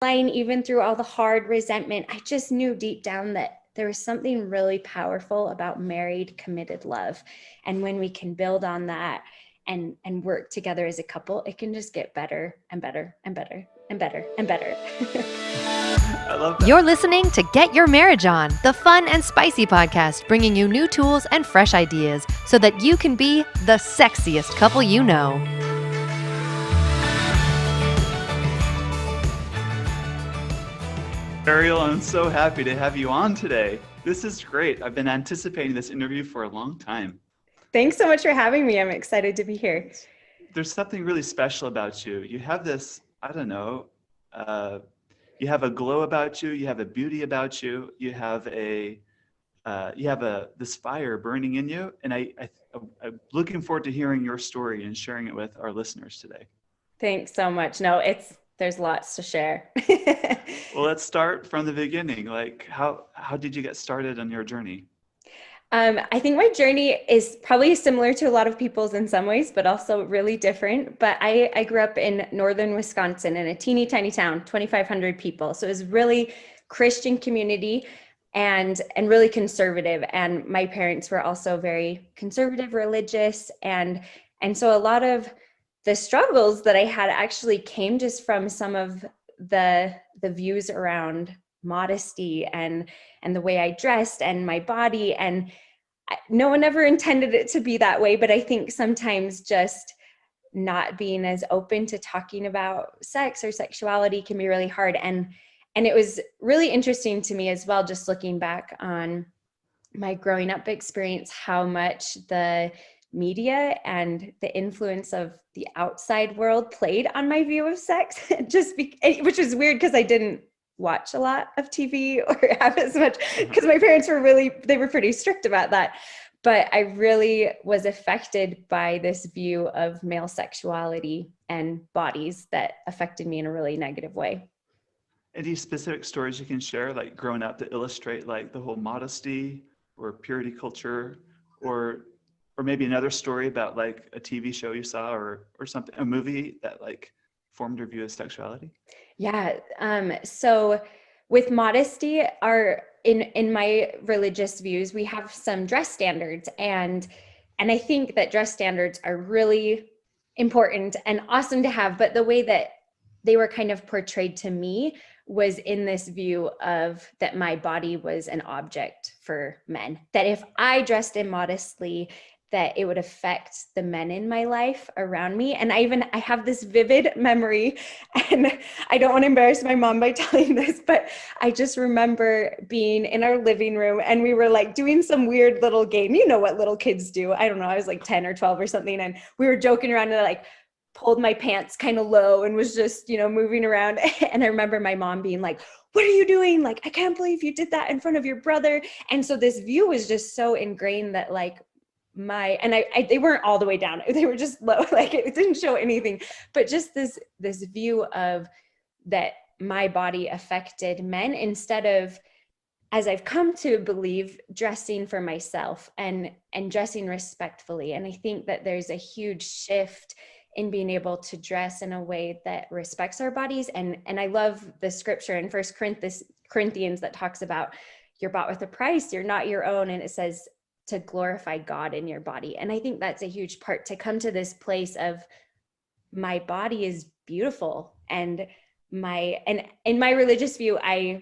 line, even through all the hard resentment, I just knew deep down that there was something really powerful about married, committed love. And when we can build on that and work together as a couple, it can just get better and better and better and better and better. I love that. You're listening to Get Your Marriage On, the fun and spicy podcast bringing you new tools and fresh ideas so that you can be the sexiest couple you know. Ariel, I'm so happy to have you on today. This is great. I've been anticipating this interview for a long time. Thanks so much for having me. I'm excited to be here. There's something really special about you. You have this, I don't know, you have a glow about you. You have a beauty about you. You have this fire burning in you. And I'm looking forward to hearing your story and sharing it with our listeners today. Thanks so much. No, there's lots to share. Well, let's start from the beginning. Like, how did you get started on your journey? I think my journey is probably similar to a lot of people's in some ways, but also really different. But I grew up in northern Wisconsin in a teeny tiny town, 2,500 people. So it was really Christian community and really conservative. And my parents were also very conservative, religious. And so a lot of the struggles that I had actually came just from some of the views around modesty and the way I dressed and my body. And no one ever intended it to be that way, but I think sometimes just not being as open to talking about sex or sexuality can be really hard. And it was really interesting to me as well, just looking back on my growing up experience, how much the media and the influence of the outside world played on my view of sex, which was weird because I didn't watch a lot of TV or have as much, because my parents they were pretty strict about that. But I really was affected by this view of male sexuality and bodies that affected me in a really negative way. Any specific stories you can share, like growing up, to illustrate like the whole modesty or purity culture, or maybe another story about like a TV show you saw or something, a movie that like formed your view of sexuality? Yeah. So with modesty, in my religious views, we have some dress standards, and I think that dress standards are really important and awesome to have. But the way that they were kind of portrayed to me was in this view of that my body was an object for men, that if I dressed immodestly, that it would affect the men in my life around me. And I have this vivid memory, and I don't want to embarrass my mom by telling this, but I just remember being in our living room and we were like doing some weird little game. You know what little kids do. I don't know. I was like 10 or 12 or something. And we were joking around and like pulled my pants kind of low and was just, moving around. And I remember my mom being like, "What are you doing? Like, I can't believe you did that in front of your brother." And so this view was just so ingrained that like they weren't all the way down. They were just low, like it didn't show anything, but just this view of that my body affected men, instead of, as I've come to believe, dressing for myself and dressing respectfully. And I think that there's a huge shift in being able to dress in a way that respects our bodies. And I love the scripture in 1 Corinthians that talks about you're bought with a price, you're not your own. And it says to glorify God in your body. And I think that's a huge part, to come to this place of my body is beautiful. And in my religious view, I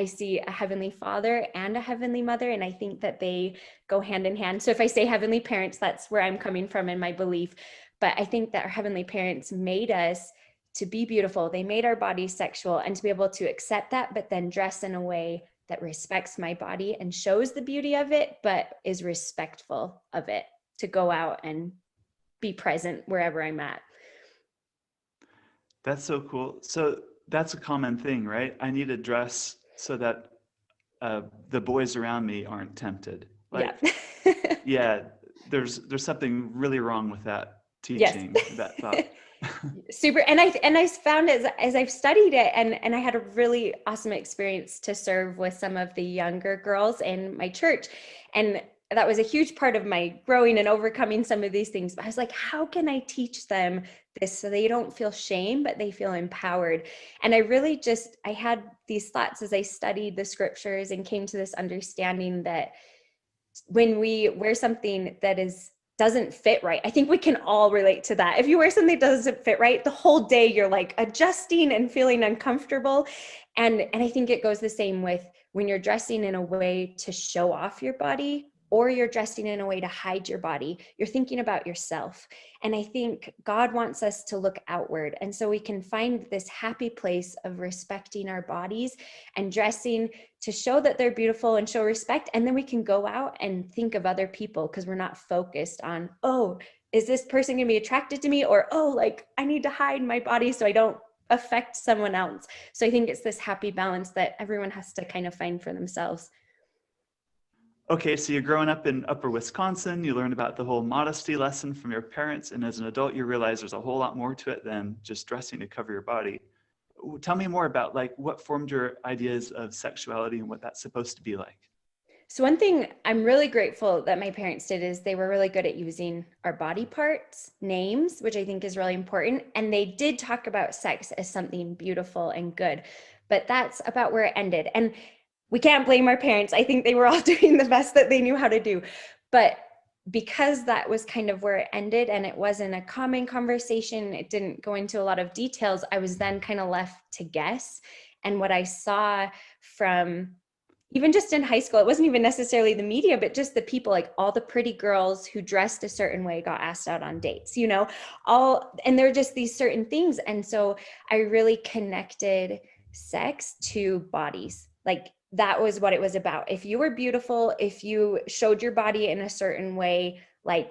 see a heavenly father and a heavenly mother. And I think that they go hand in hand. So if I say heavenly parents, that's where I'm coming from in my belief. But I think that our heavenly parents made us to be beautiful. They made our bodies sexual, and to be able to accept that, but then dress in a way that respects my body and shows the beauty of it, but is respectful of it, to go out and be present wherever I'm at. That's so cool. So that's a common thing, right? I need to dress so that the boys around me aren't tempted. Like, yeah, there's something really wrong with that teaching, yes. that thought. Super. And I found as I've studied it, and I had a really awesome experience to serve with some of the younger girls in my church. And that was a huge part of my growing and overcoming some of these things. But I was like, how can I teach them this so they don't feel shame, but they feel empowered. And I had these thoughts as I studied the scriptures and came to this understanding that when we wear something that doesn't fit right, I think we can all relate to that. If you wear something that doesn't fit right, the whole day you're like adjusting and feeling uncomfortable. And I think it goes the same with when you're dressing in a way to show off your body, or you're dressing in a way to hide your body. You're thinking about yourself. And I think God wants us to look outward. And so we can find this happy place of respecting our bodies and dressing to show that they're beautiful and show respect. And then we can go out and think of other people, because we're not focused on, oh, is this person going to be attracted to me? Or, oh, like I need to hide my body so I don't affect someone else. So I think it's this happy balance that everyone has to kind of find for themselves. Okay, so you're growing up in Upper Wisconsin, you learned about the whole modesty lesson from your parents, and as an adult, you realize there's a whole lot more to it than just dressing to cover your body. Tell me more about like what formed your ideas of sexuality and what that's supposed to be like. So one thing I'm really grateful that my parents did is they were really good at using our body parts, names, which I think is really important. And they did talk about sex as something beautiful and good, but that's about where it ended. And we can't blame our parents. I think they were all doing the best that they knew how to do. But because that was kind of where it ended and it wasn't a common conversation, it didn't go into a lot of details, I was then kind of left to guess. And what I saw from even just in high school, it wasn't even necessarily the media, but just the people, like all the pretty girls who dressed a certain way got asked out on dates, and there are just these certain things. And so I really connected sex to bodies. Like that was what it was about. If you were beautiful, if you showed your body in a certain way, like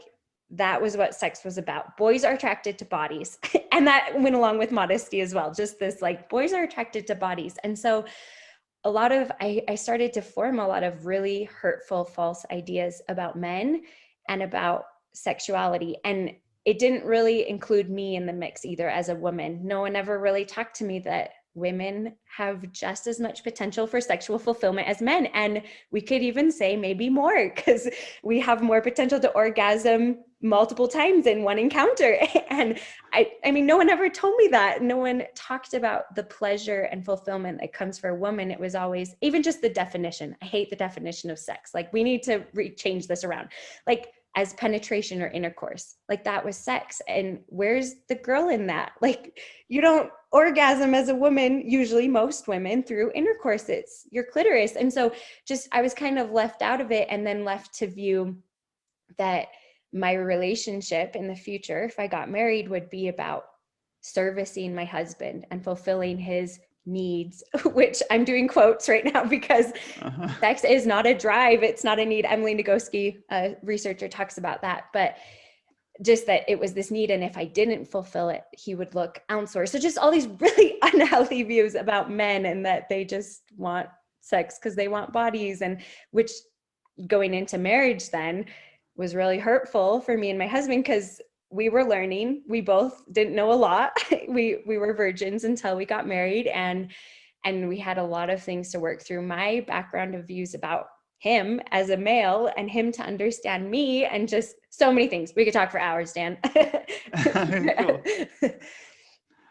that was what sex was about. Boys are attracted to bodies. And that went along with modesty as well. Just this, like, boys are attracted to bodies. And so I started to form a lot of really hurtful, false ideas about men and about sexuality. And it didn't really include me in the mix either as a woman. No one ever really talked to me that women have just as much potential for sexual fulfillment as men. And we could even say maybe more, because we have more potential to orgasm multiple times in one encounter. And I mean, no one ever told me that. No one talked about the pleasure and fulfillment that comes for a woman. It was always, even just the definition. I hate the definition of sex. Like, we need to change this around. Like, as penetration or intercourse, like that was sex. And where's the girl in that? Like, you don't orgasm as a woman, usually most women, through intercourse. It's your clitoris. And so I was kind of left out of it, and then left to view that my relationship in the future, if I got married, would be about servicing my husband and fulfilling his needs, which I'm doing quotes right now because sex is not a drive. It's not a need. Emily Nagoski, a researcher, talks about that, but just that it was this need. And if I didn't fulfill it, he would look elsewhere. So just all these really unhealthy views about men, and that they just want sex because they want bodies, and which going into marriage then was really hurtful for me and my husband, because we were learning. We both didn't know a lot. We were virgins until we got married, and we had a lot of things to work through. My background of views about him as a male, and him to understand me, and just so many things. We could talk for hours, Dan. Cool.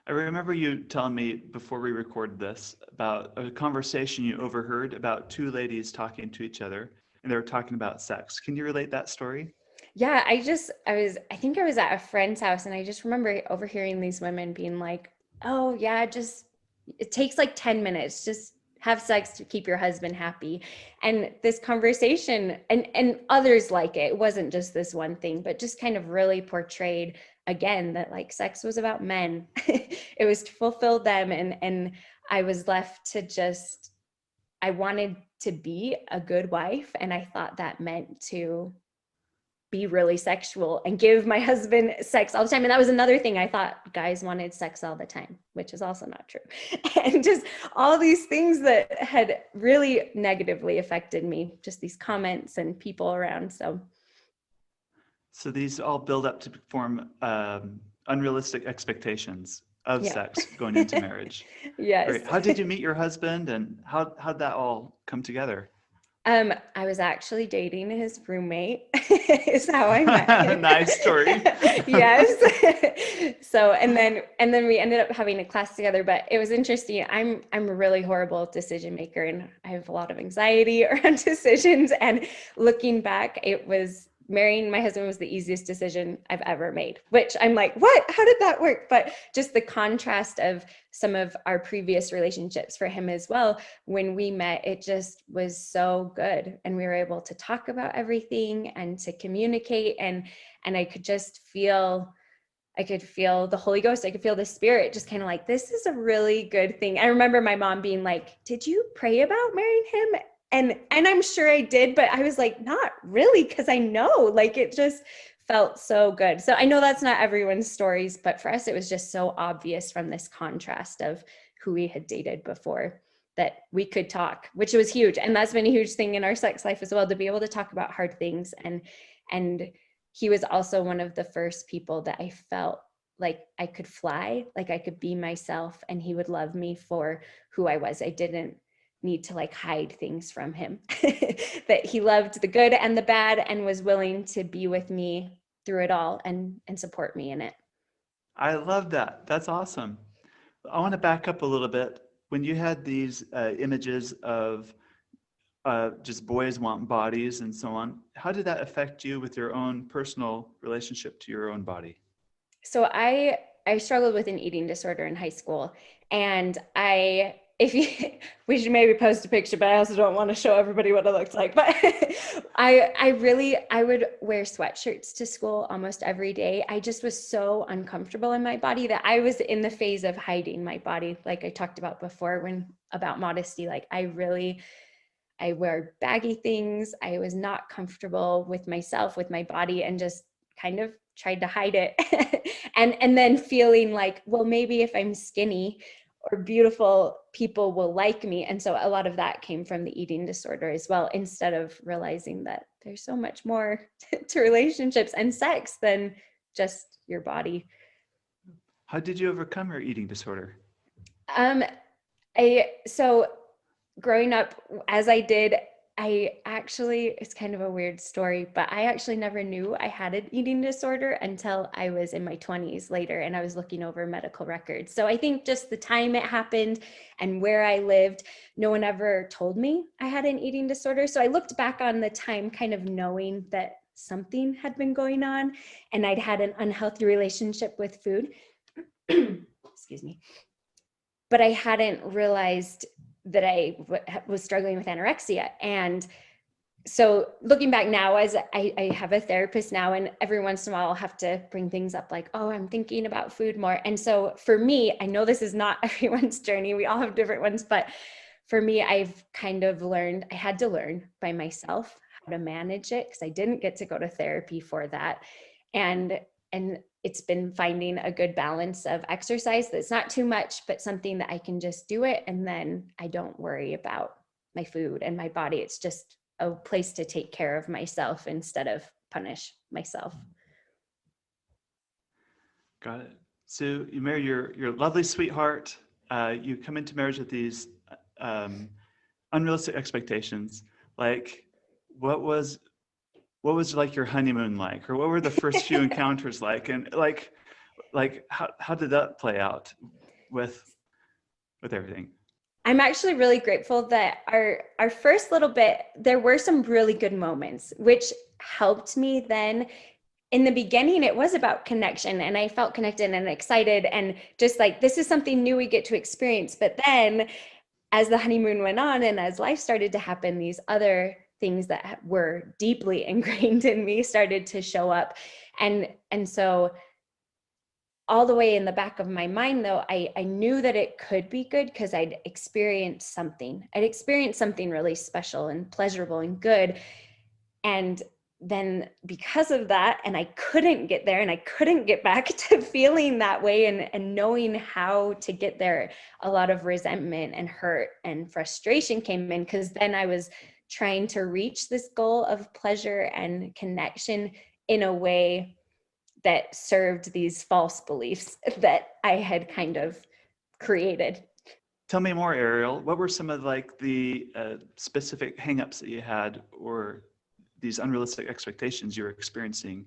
I remember you telling me before we recorded this about a conversation you overheard about two ladies talking to each other, and they were talking about sex. Can you relate that story? Yeah, I think I was at a friend's house, and I just remember overhearing these women being like, oh yeah, it takes like 10 minutes, just have sex to keep your husband happy. And this conversation, and others like it wasn't just this one thing, but just kind of really portrayed again that like sex was about men. It was to fulfill them. And I was left to I wanted to be a good wife. And I thought that meant to be really sexual and give my husband sex all the time. And that was another thing. I thought guys wanted sex all the time, which is also not true. And just all these things that had really negatively affected me, just these comments and people around. So these all build up to form unrealistic expectations of sex going into marriage. Yes. Great. How did you meet your how'd that all come together? I was actually dating his roommate is how I met him. Nice story. Yes. So, and then we ended up having a class together, but it was interesting. I'm a really horrible decision maker, and I have a lot of anxiety around decisions. And looking back, it was marrying my husband was the easiest decision I've ever made, which I'm like, what? How did that work? But just the contrast of some of our previous relationships for him as well. When we met, it just was so good. And we were able to talk about everything and to communicate. And I could just feel the Holy Ghost. I could feel the Spirit just kind of like, this is a really good thing. I remember my mom being like, did you pray about marrying him? And I'm sure I did, but I was like, not really, because I know, like, it just felt so good. So I know that's not everyone's stories, but for us, it was just so obvious from this contrast of who we had dated before that we could talk, which was huge. And that's been a huge thing in our sex life as well, to be able to talk about hard things. And he was also one of the first people that I felt like I could fly, like I could be myself, and he would love me for who I was. I didn't need to like hide things from him. That he loved the good and the bad and was willing to be with me through it all and support me in it. I love that. That's awesome. I want to back up a little bit. When you had these images of just boys want bodies and so on, how did that affect you with your own personal relationship to your own body? So I struggled with an eating disorder in high school, and we should maybe post a picture, but I also don't want to show everybody what it looks like. But I would wear sweatshirts to school almost every day. I just was so uncomfortable in my body that I was in the phase of hiding my body, like I talked about before about modesty. Like I wear baggy things. I was not comfortable with myself, with my body, and just kind of tried to hide it. and then feeling like, well, maybe if I'm skinny or beautiful, people will like me. And so a lot of that came from the eating disorder as well, instead of realizing that there's so much more to relationships and sex than just your body. How did you overcome your eating disorder? So growing up as I did, it's kind of a weird story, but I actually never knew I had an eating disorder until I was in my 20s later, and I was looking over medical records. So I think just the time it happened and where I lived, no one ever told me I had an eating disorder. So I looked back on the time kind of knowing that something had been going on, and I'd had an unhealthy relationship with food. Excuse me. But I hadn't realized that I was struggling with anorexia. And so looking back now, as I have a therapist now, and every once in a while I'll have to bring things up like, oh, I'm thinking about food more. And so for me, I know this is not everyone's journey. We all have different ones, but for me, I've kind of learned, I had to learn by myself how to manage it, because I didn't get to go to therapy for that. And it's been finding a good balance of exercise that's not too much, but something that I can just do it. And then I don't worry about my food and my body. It's just a place to take care of myself instead of punish myself. Got it. So you marry your lovely sweetheart. You come into marriage with these unrealistic expectations. Like, what was like your honeymoon like, or what were the first few encounters like, and like how did that play out with everything? I'm actually really grateful that our first little bit, there were some really good moments, which helped me then. In the beginning, it was about connection, and I felt connected and excited, and just like, this is something new we get to experience. But then as the honeymoon went on and as life started to happen, these other things that were deeply ingrained in me started to show up. And so all the way in the back of my mind, though, I knew that it could be good because I'd experienced something. I'd experienced something really special and pleasurable and good. And then because of that, and I couldn't get there, and I couldn't get back to feeling that way and knowing how to get there, a lot of resentment and hurt and frustration came in, because then I was trying to reach this goal of pleasure and connection in a way that served these false beliefs that I had kind of created. Tell me more, Ariel. What were some of like the specific hangups that you had, or these unrealistic expectations you were experiencing,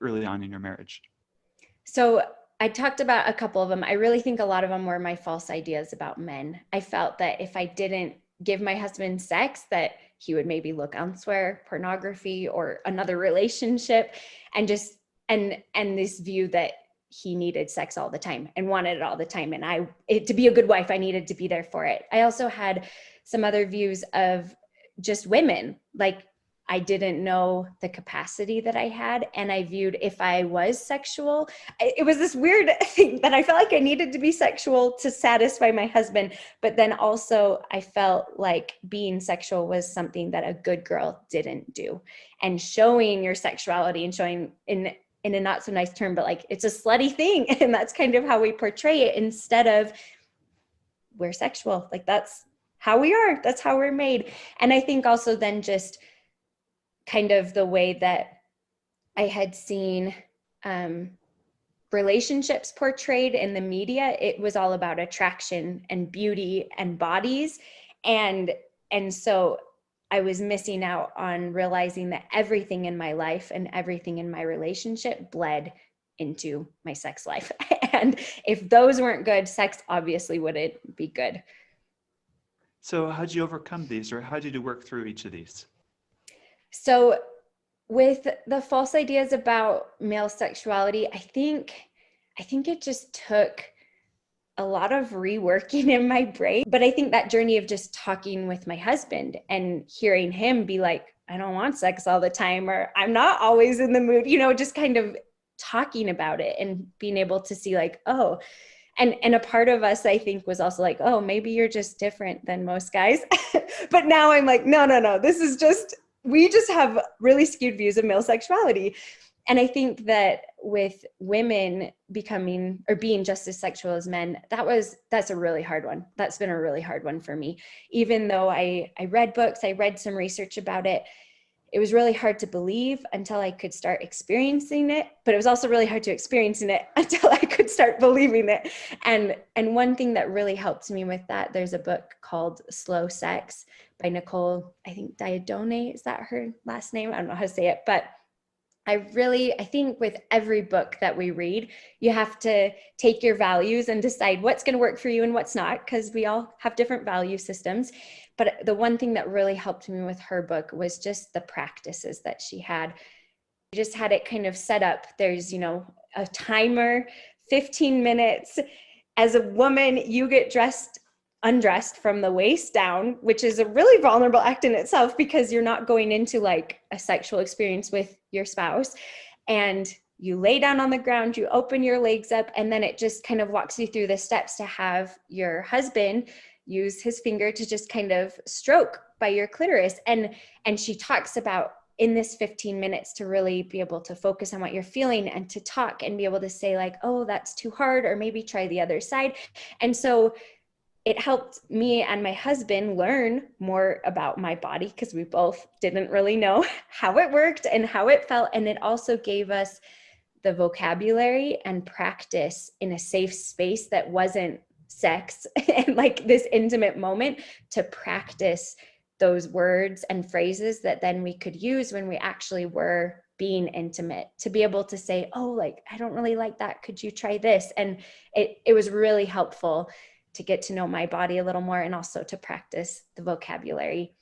early on in your marriage? So I talked about a couple of them. I really think a lot of them were my false ideas about men. I felt that if I didn't give my husband sex, that he would maybe look elsewhere, pornography or another relationship, and just and this view that he needed sex all the time and wanted it all the time. And to be a good wife, I needed to be there for it. I also had some other views of just women, like I didn't know the capacity that I had. And I viewed if I was sexual, it was this weird thing that I felt like I needed to be sexual to satisfy my husband. But then also I felt like being sexual was something that a good girl didn't do. And showing your sexuality and showing in a not so nice term, but like it's a slutty thing. And that's kind of how we portray it, instead of we're sexual. Like that's how we are. That's how we're made. And I think also then just kind of the way that I had seen relationships portrayed in the media, it was all about attraction and beauty and bodies. And so I was missing out on realizing that everything in my life and everything in my relationship bled into my sex life. And if those weren't good, sex obviously wouldn't be good. So how did you overcome these, or how did you work through each of these? So with the false ideas about male sexuality, I think it just took a lot of reworking in my brain. But I think that journey of just talking with my husband and hearing him be like, I don't want sex all the time, or I'm not always in the mood, just kind of talking about it and being able to see like, oh, and a part of us, I think, was also like, oh, maybe you're just different than most guys. But now I'm like, no, we just have really skewed views of male sexuality. And I think that with women becoming or being just as sexual as men, that's a really hard one. That's been a really hard one for me. Even though I read books, I read some research about it, it was really hard to believe until I could start experiencing it. But it was also really hard to experiencing it until I could start believing it. And one thing that really helped me with that, there's a book called Slow Sex by Nicole, I think Diodone, is that her last name? I don't know how to say it, but I think with every book that we read, you have to take your values and decide what's going to work for you and what's not, because we all have different value systems. But the one thing that really helped me with her book was just the practices that she had. She just had it kind of set up. There's, a timer, 15 minutes. As a woman, you get undressed from the waist down, which is a really vulnerable act in itself, because you're not going into like a sexual experience with your spouse. And you lay down on the ground, you open your legs up, and then it just kind of walks you through the steps to have your husband use his finger to just kind of stroke by your clitoris. And she talks about in this 15 minutes to really be able to focus on what you're feeling and to talk and be able to say like, oh, that's too hard, or maybe try the other side. And so it helped me and my husband learn more about my body, because we both didn't really know how it worked and how it felt. And it also gave us the vocabulary and practice in a safe space that wasn't sex and like this intimate moment, to practice those words and phrases that then we could use when we actually were being intimate, to be able to say, oh, like, I don't really like that. Could you try this? And it was really helpful to get to know my body a little more, and also to practice the vocabulary.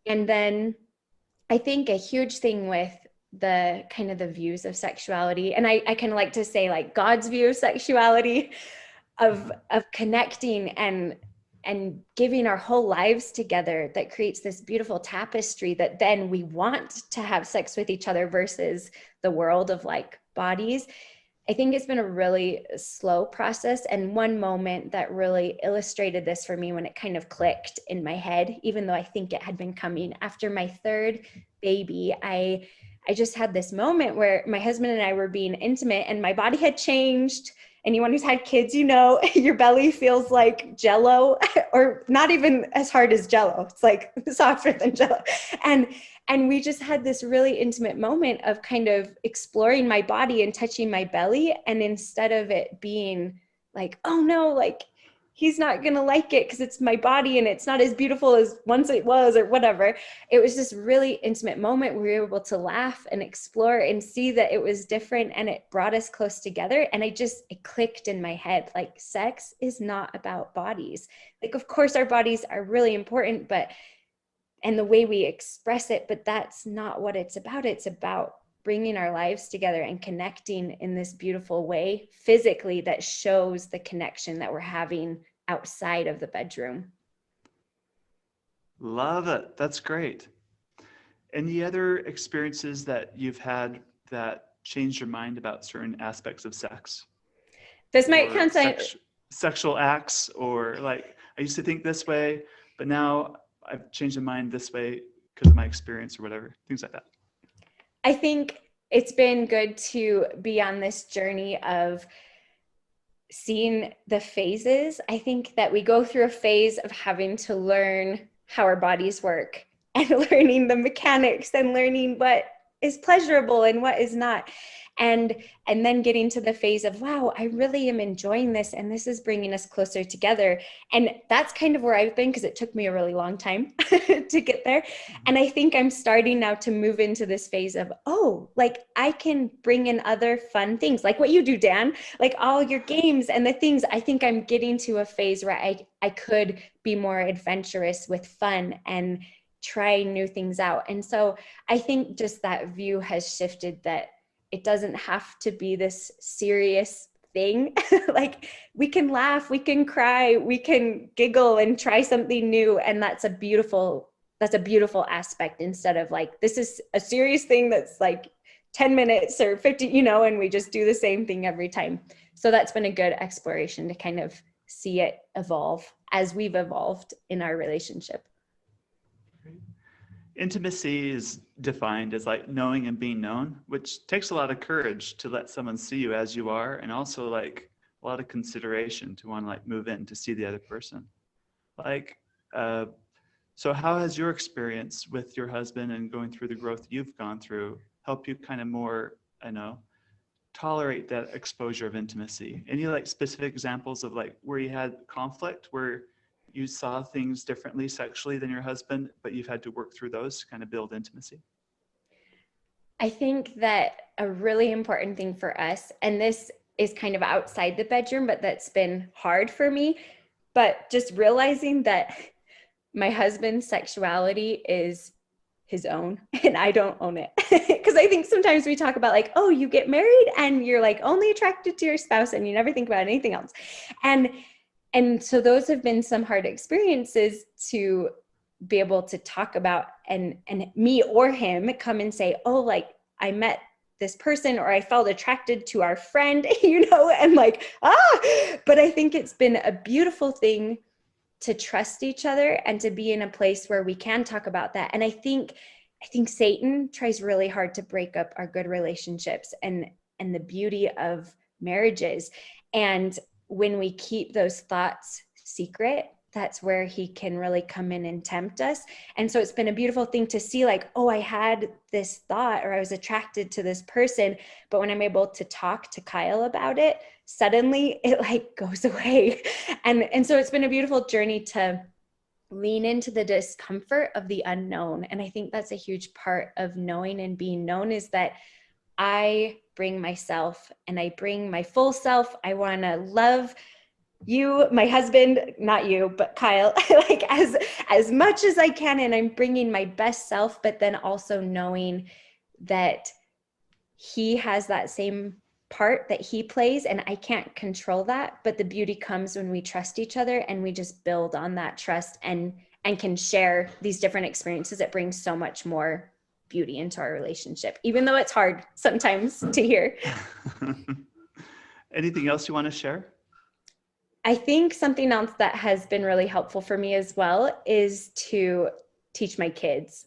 And then I think a huge thing with the kind of the views of sexuality, and I kind of like to say like God's view of sexuality, of connecting and giving our whole lives together, that creates this beautiful tapestry that then we want to have sex with each other versus the world of like bodies. I think it's been a really slow process. And one moment that really illustrated this for me, when it kind of clicked in my head, even though I think it had been coming, after my third baby, I just had this moment where my husband and I were being intimate and my body had changed. Anyone who's had kids, your belly feels like Jell-O, or not even as hard as Jell-O. It's like softer than Jell-O. And we just had this really intimate moment of kind of exploring my body and touching my belly. And instead of it being like, oh no, like he's not going to like it because it's my body and it's not as beautiful as once it was, or whatever. It was this really intimate moment where we were able to laugh and explore and see that it was different, and it brought us close together. And it clicked in my head, like, sex is not about bodies. Like, of course our bodies are really important, and the way we express it, but that's not what it's about. It's about bringing our lives together and connecting in this beautiful way physically that shows the connection that we're having outside of the bedroom. Love it. That's great. Any other experiences that you've had that changed your mind about certain aspects of sex? This might Or count. Sexual acts, or like, I used to think this way, but now I've changed my mind this way because of my experience or whatever, things like that. I think it's been good to be on this journey of seeing the phases. I think that we go through a phase of having to learn how our bodies work and learning the mechanics and learning what is pleasurable and what is not. And then getting to the phase of, wow, I really am enjoying this, and this is bringing us closer together. And that's kind of where I've been, because it took me a really long time to get there. And I think I'm starting now to move into this phase of, oh, like, I can bring in other fun things, like what you do, Dan, like all your games and the things. I think I'm getting to a phase where I could be more adventurous with fun and try new things out. And so I think just that view has shifted, that it doesn't have to be this serious thing. Like, we can laugh, we can cry, we can giggle and try something new. And that's a beautiful aspect, instead of like, this is a serious thing that's like 10 minutes or 50, and we just do the same thing every time. So that's been a good exploration to kind of see it evolve as we've evolved in our relationship. Intimacy is defined as like knowing and being known, which takes a lot of courage to let someone see you as you are, and also like a lot of consideration to want to like move in to see the other person. Like, so how has your experience with your husband and going through the growth you've gone through help you kind of more, tolerate that exposure of intimacy? Any like specific examples of like where you had conflict, where you saw things differently sexually than your husband, but you've had to work through those to kind of build intimacy? I think that a really important thing for us, and this is kind of outside the bedroom, but that's been hard for me, but just realizing that my husband's sexuality is his own and I don't own it. Because I think sometimes we talk about like, oh, you get married and you're like only attracted to your spouse and you never think about anything else. And so those have been some hard experiences to be able to talk about, and me or him come and say, oh, like, I met this person, or I felt attracted to our friend, and like, but I think it's been a beautiful thing to trust each other and to be in a place where we can talk about that. And I think Satan tries really hard to break up our good relationships and the beauty of marriages. And when we keep those thoughts secret, that's where he can really come in and tempt us. And so it's been a beautiful thing to see, like, oh, I had this thought, or I was attracted to this person, but when I'm able to talk to Kyle about it, suddenly it like goes away. And so it's been a beautiful journey to lean into the discomfort of the unknown. And I think that's a huge part of knowing and being known, is that I bring myself and I bring my full self. I want to love you, my husband, not you, but Kyle, like as much as I can. And I'm bringing my best self, but then also knowing that he has that same part that he plays, and I can't control that. But the beauty comes when we trust each other and we just build on that trust and can share these different experiences. It brings so much more beauty into our relationship, even though it's hard sometimes to hear. Anything else you want to share? I think something else that has been really helpful for me as well is to teach my kids.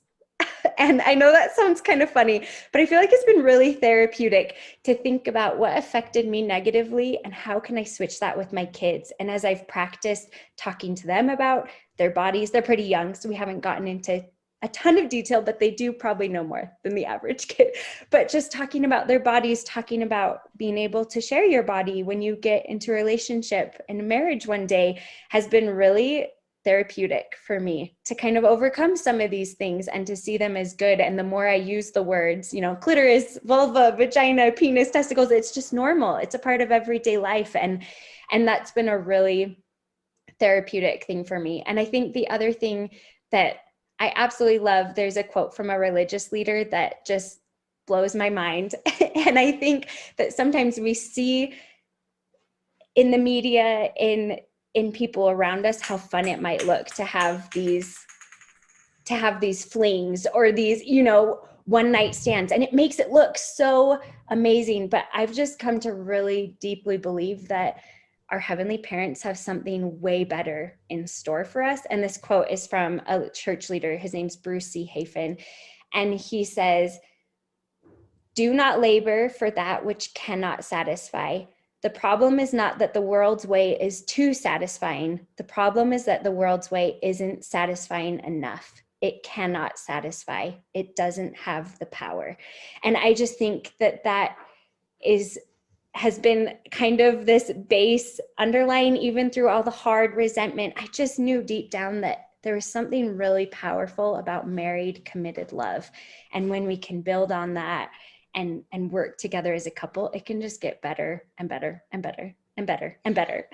And I know that sounds kind of funny, but I feel like it's been really therapeutic to think about what affected me negatively and how can I switch that with my kids. And as I've practiced talking to them about their bodies, they're pretty young, so we haven't gotten into a ton of detail, but they do probably know more than the average kid. But just talking about their bodies, talking about being able to share your body when you get into a relationship and a marriage one day has been really therapeutic for me to kind of overcome some of these things and to see them as good. And the more I use the words, clitoris, vulva, vagina, penis, testicles, it's just normal. It's a part of everyday life. And that's been a really therapeutic thing for me. And I think the other thing that I absolutely love, there's a quote from a religious leader that just blows my mind. And I think that sometimes we see in the media, in people around us, how fun it might look to have these flings or these, one night stands. And it makes it look so amazing. But I've just come to really deeply believe that our heavenly parents have something way better in store for us. And this quote is from a church leader. His name's Bruce C. Hafen. And he says, "Do not labor for that which cannot satisfy. The problem is not that the world's way is too satisfying. The problem is that the world's way isn't satisfying enough. It cannot satisfy. It doesn't have the power." And I just think that has been kind of this base underlying, even through all the hard resentment. I just knew deep down that there was something really powerful about married, committed love. And when we can build on that and work together as a couple, it can just get better and better and better and better and better.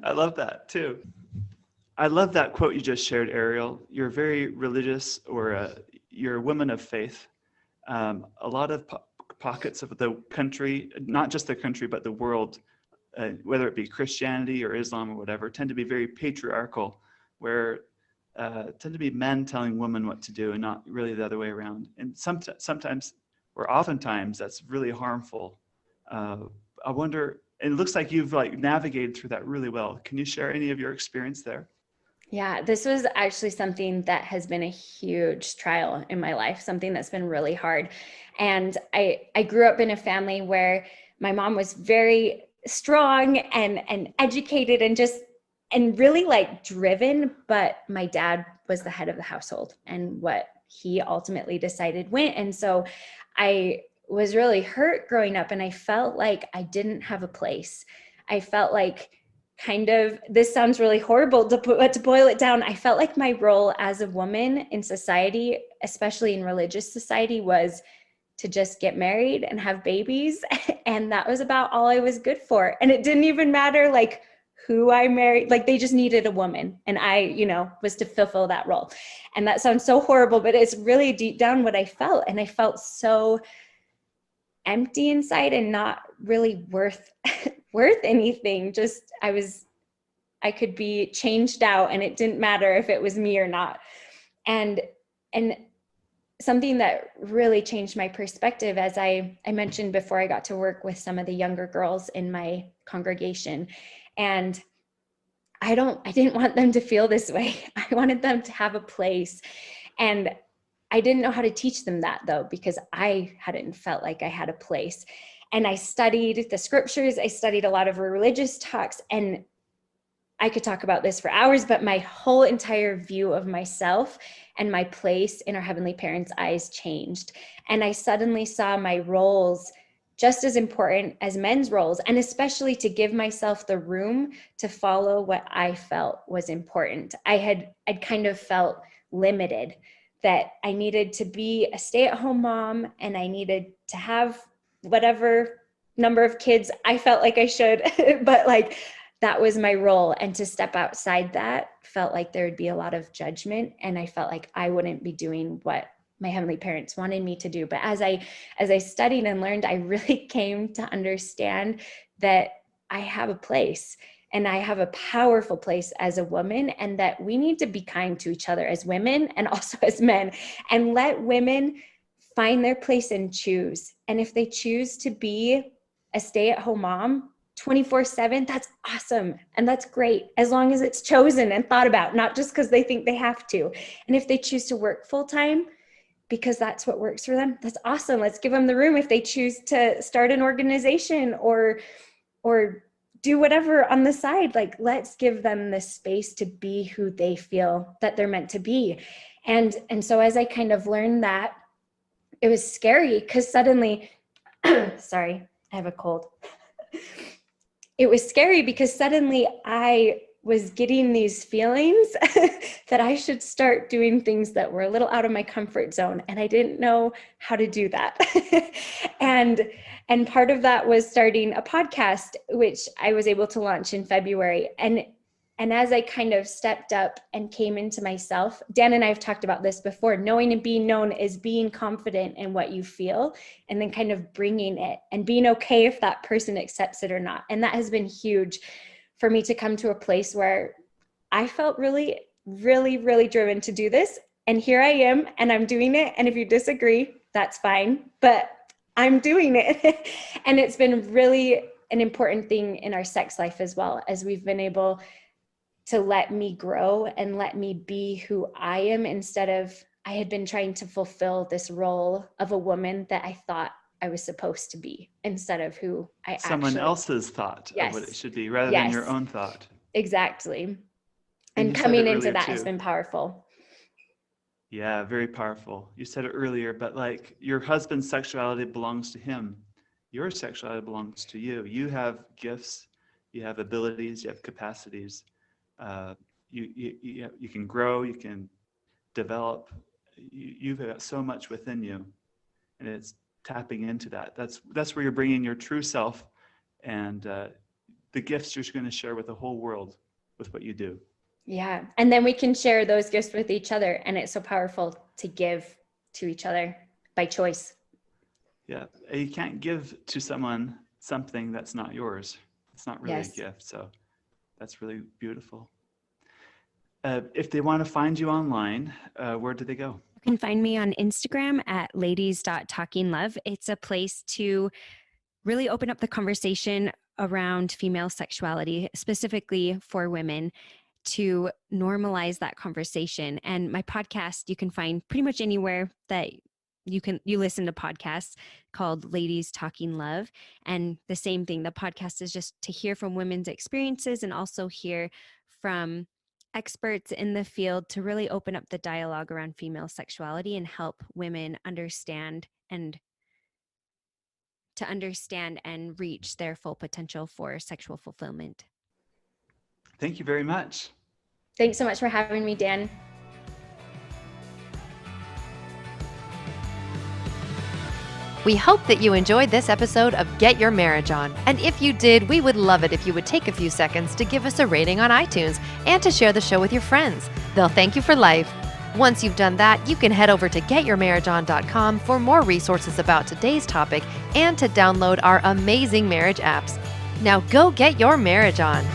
I love that too. I love that quote you just shared, Ariel. You're very religious, or you're a woman of faith. A lot of pockets of the country, not just the country, but the world, whether it be Christianity or Islam or whatever, tend to be very patriarchal, where tend to be men telling women what to do and not really the other way around. And sometimes, or oftentimes, that's really harmful. I wonder, and it looks like you've navigated through that really well. Can you share any of your experience there? Yeah, this was actually something that has been a huge trial in my life, something that's been really hard. And I grew up in a family where my mom was very strong and educated and really driven, but my dad was the head of the household, and what he ultimately decided went. And so I was really hurt growing up, and I felt like I didn't have a place. I felt like, this sounds really horrible to boil it down, I felt like my role as a woman in society, especially in religious society, was to just get married and have babies. And that was about all I was good for. And it didn't even matter who I married, they just needed a woman. And I, was to fulfill that role. And that sounds so horrible, but it's really deep down what I felt. And I felt so empty inside and not really worth anything. Just I could be changed out, and it didn't matter if it was me or not. And something that really changed my perspective, as I mentioned before, I got to work with some of the younger girls in my congregation, and I didn't want them to feel this way. I wanted them to have a place. And I didn't know how to teach them that, though, because I hadn't felt like I had a place. And I studied the scriptures. I studied a lot of religious talks, and I could talk about this for hours, but my whole entire view of myself and my place in our Heavenly Parents' eyes changed. And I suddenly saw my roles just as important as men's roles, and especially to give myself the room to follow what I felt was important. I'd kind of felt limited, that I needed to be a stay-at-home mom, and I needed to have whatever number of kids I felt like I should, but that was my role. And to step outside that felt like there would be a lot of judgment, and I felt like I wouldn't be doing what my Heavenly Parents wanted me to do. But as I studied and learned, I really came to understand that I have a place, and I have a powerful place as a woman, and that we need to be kind to each other as women and also as men, and let women find their place and choose. And if they choose to be a stay-at-home mom 24/7, that's awesome. And that's great, as long as it's chosen and thought about, not just because they think they have to. And if they choose to work full-time because that's what works for them, that's awesome. Let's give them the room. If they choose to start an organization or do whatever on the side, let's give them the space to be who they feel that they're meant to be. And so as I kind of learned that, it was scary because suddenly, sorry, I have a cold. It was scary because suddenly I was getting these feelings that I should start doing things that were a little out of my comfort zone. And I didn't know how to do that. and part of that was starting a podcast, which I was able to launch in February. And as I kind of stepped up and came into myself, Dan and I have talked about this before, knowing and being known is being confident in what you feel and then kind of bringing it and being okay if that person accepts it or not. And that has been huge for me to come to a place where I felt really, really, really driven to do this. And here I am, and I'm doing it. And if you disagree, that's fine, but I'm doing it. And it's been really an important thing in our sex life as well, as we've been able to let me grow and let me be who I am instead of I had been trying to fulfill this role of a woman that I thought I was supposed to be instead of who I Someone else's thought of what it should be rather than your own thought. Exactly. And coming into that has been powerful. Yeah, very powerful. You said it earlier, but like your husband's sexuality belongs to him. Your sexuality belongs to you. You have gifts, you have abilities, you have capacities. You can grow, you can develop. You've got so much within you, and it's tapping into that. That's where you're bringing your true self and the gifts you're going to share with the whole world with what you do. Yeah, and then we can share those gifts with each other, and it's so powerful to give to each other by choice. Yeah, you can't give to someone something that's not yours. It's not really a gift, so that's really beautiful. If they want to find you online, where do they go? You can find me on Instagram at ladies.talkinglove. It's a place to really open up the conversation around female sexuality, specifically for women, to normalize that conversation. And my podcast, you can find pretty much anywhere that you listen to podcasts, called Ladies Talking Love. And the same thing, the podcast is just to hear from women's experiences and also hear from experts in the field to really open up the dialogue around female sexuality and help women understand and reach their full potential for sexual fulfillment. Thank you very much. Thanks so much for having me, Dan. We hope that you enjoyed this episode of Get Your Marriage On. And if you did, we would love it if you would take a few seconds to give us a rating on iTunes and to share the show with your friends. They'll thank you for life. Once you've done that, you can head over to getyourmarriageon.com for more resources about today's topic and to download our amazing marriage apps. Now go get your marriage on.